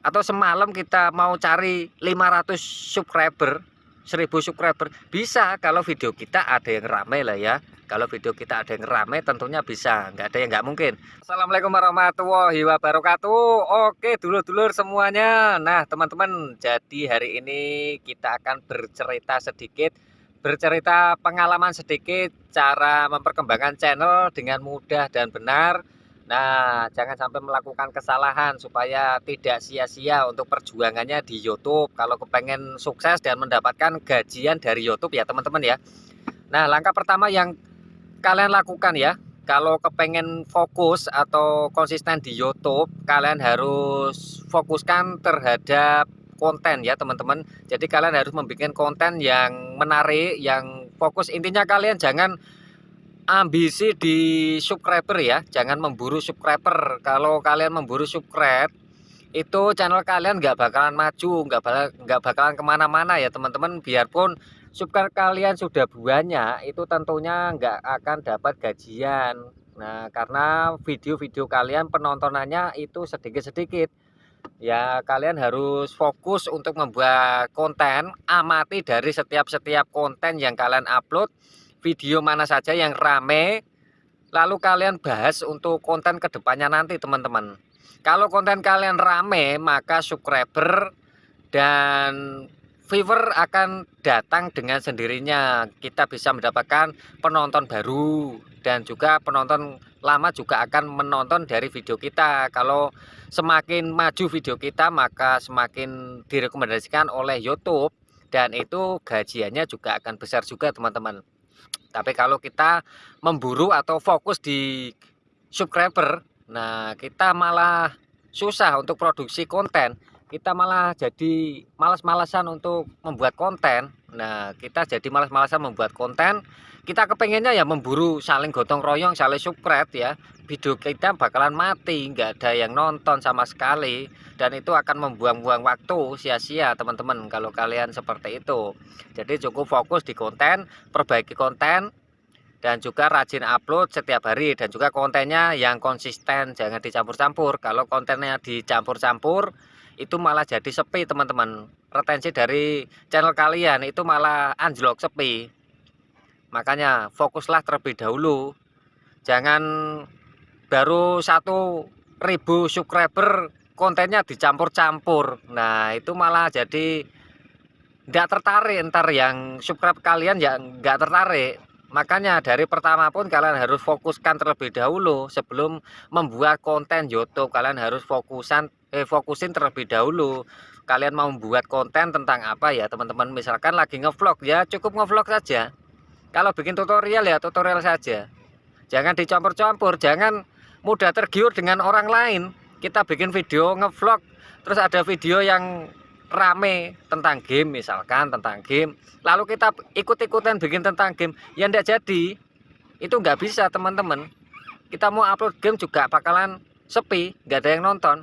atau semalam kita mau cari 500 subscriber, 1000 subscriber, bisa kalau video kita ada yang rame lah ya. Kalau video kita ada yang rame tentunya bisa, nggak ada yang nggak mungkin. Assalamualaikum warahmatullahi wabarakatuh. Oke dulur-dulur semuanya. Nah teman-teman, jadi hari ini kita akan bercerita pengalaman sedikit cara memperkembangkan channel dengan mudah dan benar. Nah, jangan sampai melakukan kesalahan supaya tidak sia-sia untuk perjuangannya di YouTube. Kalau kepengen sukses dan mendapatkan gajian dari YouTube ya teman-teman ya. Nah, langkah pertama yang kalian lakukan ya, kalau kepengen fokus atau konsisten di YouTube, kalian harus fokuskan terhadap konten ya teman-teman. Jadi kalian harus membuat konten yang menarik, yang fokus. Intinya kalian jangan ambisi di subscriber ya, jangan memburu subscriber. Kalau kalian memburu subscribe, itu channel kalian nggak bakalan maju, nggak bakalan kemana-mana ya teman-teman. Biarpun subscriber kalian sudah banyak, itu tentunya nggak akan dapat gajian. Nah, karena video-video kalian penontonannya itu sedikit-sedikit. Ya, kalian harus fokus untuk membuat konten, amati dari setiap konten yang kalian upload, video mana saja yang rame, lalu kalian bahas untuk konten kedepannya nanti teman-teman. Kalau konten kalian rame, maka subscriber dan viewer akan datang dengan sendirinya. Kita bisa mendapatkan penonton baru dan juga penonton lama juga akan menonton dari video kita. Kalau semakin maju video kita, maka semakin direkomendasikan oleh YouTube dan itu gajiannya juga akan besar juga teman-teman. Tapi kalau kita memburu atau fokus di subscriber, nah kita malah susah untuk produksi konten, kita malah jadi malas-malasan untuk membuat konten. Nah kita jadi malas-malasan membuat konten, kita kepengennya ya memburu saling gotong royong, saling subscribe ya, video kita bakalan mati, nggak ada yang nonton sama sekali, dan itu akan membuang-buang waktu sia-sia teman-teman kalau kalian seperti itu. Jadi cukup fokus di konten, perbaiki konten, dan juga rajin upload setiap hari, dan juga kontennya yang konsisten, jangan dicampur-campur. Kalau kontennya dicampur-campur itu malah jadi sepi teman-teman, retensi dari channel kalian itu malah anjlok, sepi. Makanya fokuslah terlebih dahulu, jangan baru 1.000 subscriber kontennya dicampur-campur. Nah itu malah jadi nggak tertarik, ntar yang subscribe kalian ya nggak tertarik. Makanya dari pertama pun kalian harus fokuskan terlebih dahulu sebelum membuat konten YouTube. Kalian harus fokusin terlebih dahulu. Kalian mau membuat konten tentang apa ya teman-teman? Misalkan lagi ngevlog ya, cukup ngevlog saja. Kalau bikin tutorial ya tutorial saja. Jangan dicampur-campur, jangan mudah tergiur dengan orang lain. Kita bikin video ngevlog, terus ada video yang rame tentang game, misalkan tentang game, lalu kita ikut-ikutan bikin tentang game, ya enggak jadi. Itu nggak bisa teman-teman. Kita mau upload game juga bakalan sepi, nggak ada yang nonton.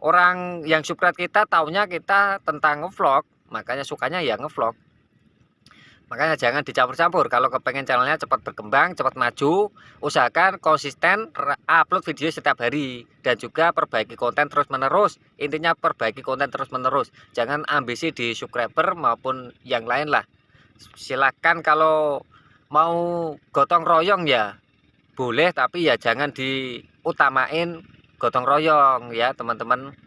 Orang yang subscribe kita taunya kita tentang ngevlog, makanya sukanya ya ngevlog. Makanya jangan dicampur-campur. Kalau kepengen channelnya cepat berkembang, cepat maju, usahakan konsisten upload video setiap hari, dan juga perbaiki konten terus-menerus. Intinya perbaiki konten terus-menerus. Jangan ambisi di subscriber maupun yang lain lah. Silakan kalau mau gotong royong ya boleh, tapi ya jangan diutamain gotong royong ya teman-teman.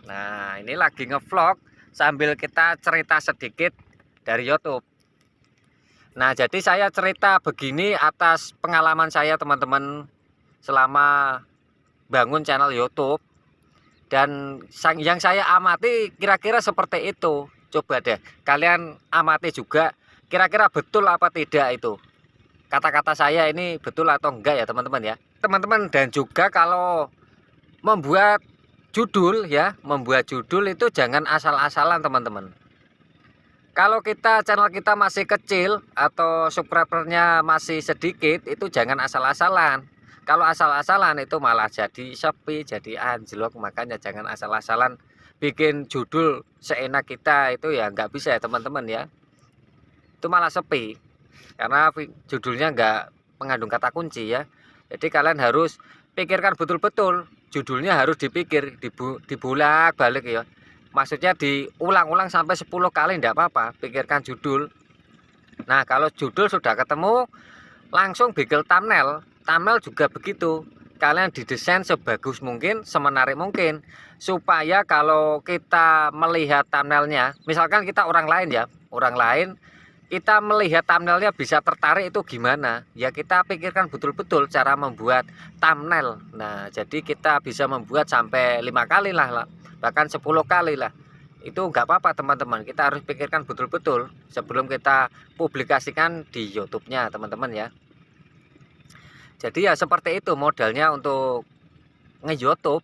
Nah, ini lagi ngevlog sambil kita cerita sedikit dari YouTube. Nah, jadi saya cerita begini atas pengalaman saya teman-teman selama bangun channel YouTube, dan yang saya amati kira-kira seperti itu. Coba deh kalian amati juga, kira-kira betul apa tidak itu kata-kata saya ini, betul atau enggak ya teman-teman ya. Teman-teman, dan juga kalau membuat judul ya, membuat judul itu jangan asal-asalan teman-teman. Kalau channel kita masih kecil atau subscribernya masih sedikit, itu jangan asal-asalan. Kalau asal-asalan itu malah jadi sepi, jadi anjlok. Makanya jangan asal-asalan bikin judul seenak kita, itu ya nggak bisa ya teman-teman ya. Itu malah sepi karena judulnya nggak mengandung kata kunci ya. Jadi kalian harus pikirkan betul-betul judulnya harus dipikir, dibulak-balik ya. Maksudnya diulang-ulang sampai 10 kali enggak apa-apa, pikirkan judul. Nah, kalau judul sudah ketemu, langsung bikin thumbnail. Thumbnail juga begitu. Kalian didesain sebagus mungkin, semenarik mungkin, supaya kalau kita melihat thumbnailnya, misalkan kita orang lain ya, orang lain kita melihat thumbnailnya bisa tertarik itu gimana ya, kita pikirkan betul-betul cara membuat thumbnail. Nah, jadi kita bisa membuat sampai 5 kali lah, bahkan 10 kali lah, itu nggak apa-apa teman-teman. Kita harus pikirkan betul-betul sebelum kita publikasikan di YouTube-nya teman-teman ya. Jadi ya seperti itu modalnya untuk nge-YouTube.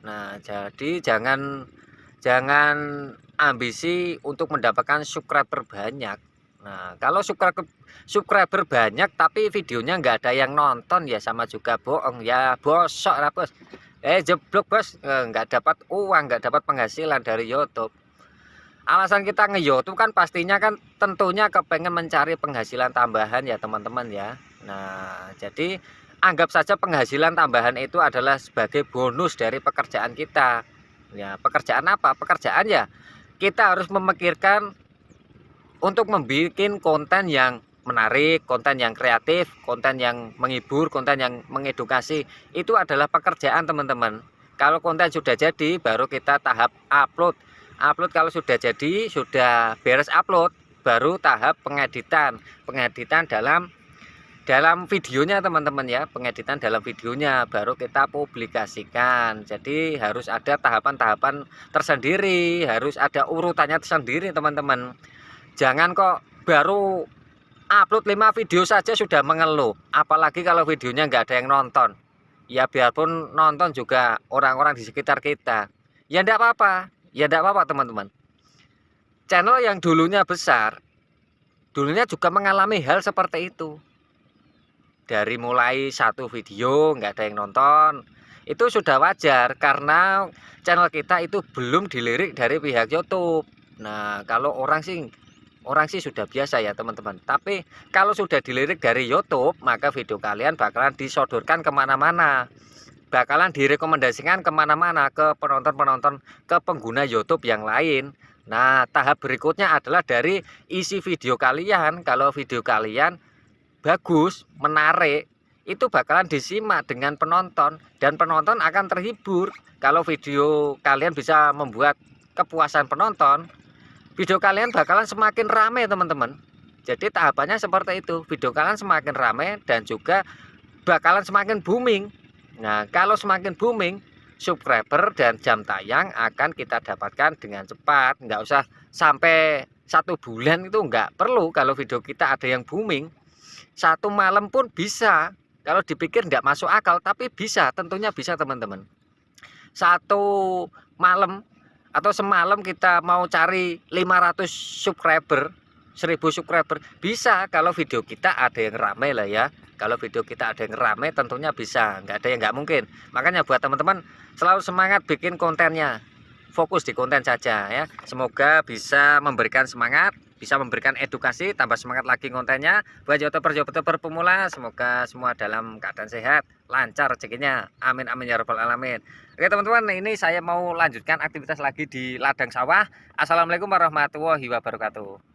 Nah, jadi jangan ambisi untuk mendapatkan subscriber banyak. Nah, kalau subscriber banyak tapi videonya nggak ada yang nonton ya sama juga bohong ya, bosok lah bos. Jeblok bos, nggak dapat uang, nggak dapat penghasilan dari YouTube. Alasan kita nge-YouTube kan pastinya kan tentunya kepengen mencari penghasilan tambahan ya teman-teman ya. Nah, jadi anggap saja penghasilan tambahan itu adalah sebagai bonus dari pekerjaan kita. Ya, pekerjaan apa? Pekerjaan ya kita harus memikirkan untuk membuat konten yang menarik, konten yang kreatif, konten yang menghibur, konten yang mengedukasi. Itu adalah pekerjaan teman-teman. Kalau konten sudah jadi baru kita tahap upload. Upload kalau sudah jadi, sudah beres upload, baru tahap pengeditan. Pengeditan dalam videonya teman-teman ya, pengeditan dalam videonya baru kita publikasikan. Jadi harus ada tahapan-tahapan tersendiri, harus ada urutannya tersendiri teman-teman. Jangan kok baru upload 5 video saja sudah mengeluh, apalagi kalau videonya nggak ada yang nonton. Ya biarpun nonton juga orang-orang di sekitar kita, ya enggak apa-apa. Ya enggak apa-apa teman-teman. Channel yang dulunya besar, dulunya juga mengalami hal seperti itu. Dari mulai satu video nggak ada yang nonton, itu sudah wajar karena channel kita itu belum dilirik dari pihak YouTube. Nah, kalau orang sih sudah biasa ya teman-teman. Tapi kalau sudah dilirik dari YouTube, maka video kalian bakalan disodorkan kemana-mana, bakalan direkomendasikan kemana-mana ke penonton-penonton, ke pengguna YouTube yang lain. Nah, tahap berikutnya adalah dari isi video kalian. Kalau video kalian bagus, menarik, itu bakalan disimak dengan penonton, dan penonton akan terhibur. Kalau video kalian bisa membuat kepuasan penonton, video kalian bakalan semakin ramai teman-teman. Jadi tahapannya seperti itu, video kalian semakin ramai dan juga bakalan semakin booming. Nah, kalau semakin booming, subscriber dan jam tayang akan kita dapatkan dengan cepat. Nggak usah sampai 1 bulan, itu nggak perlu. Kalau video kita ada yang booming, 1 malam pun bisa. Kalau dipikir nggak masuk akal, tapi bisa, tentunya bisa teman-teman. 1 malam atau semalam kita mau cari 500 subscriber, 1000 subscriber, bisa kalau video kita ada yang ramai lah ya. Kalau video kita ada yang ramai tentunya bisa, nggak ada yang nggak mungkin. Makanya buat teman-teman selalu semangat bikin kontennya, fokus di konten saja ya. Semoga bisa memberikan semangat, bisa memberikan edukasi, tambah semangat lagi kontennya. Buat youtuber pemula, semoga semua dalam keadaan sehat, lancar rezekinya, amin amin ya rabbal alamin. Oke teman-teman, ini saya mau lanjutkan aktivitas lagi di ladang sawah. Assalamualaikum warahmatullahi wabarakatuh.